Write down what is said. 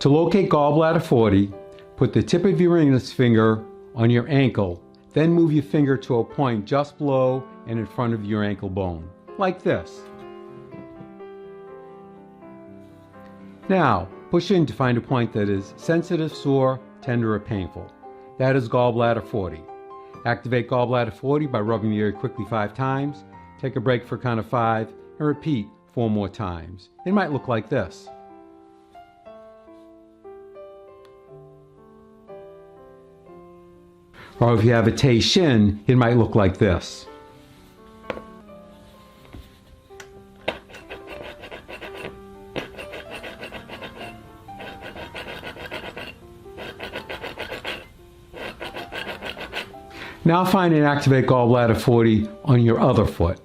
To locate gallbladder 40, put the tip of your index finger on your ankle, then move your finger to a point just below and in front of your ankle bone, like this. Now, push in to find a point that is sensitive, sore, tender, or painful. That is gallbladder 40. Activate gallbladder 40 by rubbing the area quickly 5 times. Take a break for count of 5 and repeat 4 more times. It might look like this. Or if you have a Tay shin, it might look like this. Now find and activate gallbladder 40 on your other foot.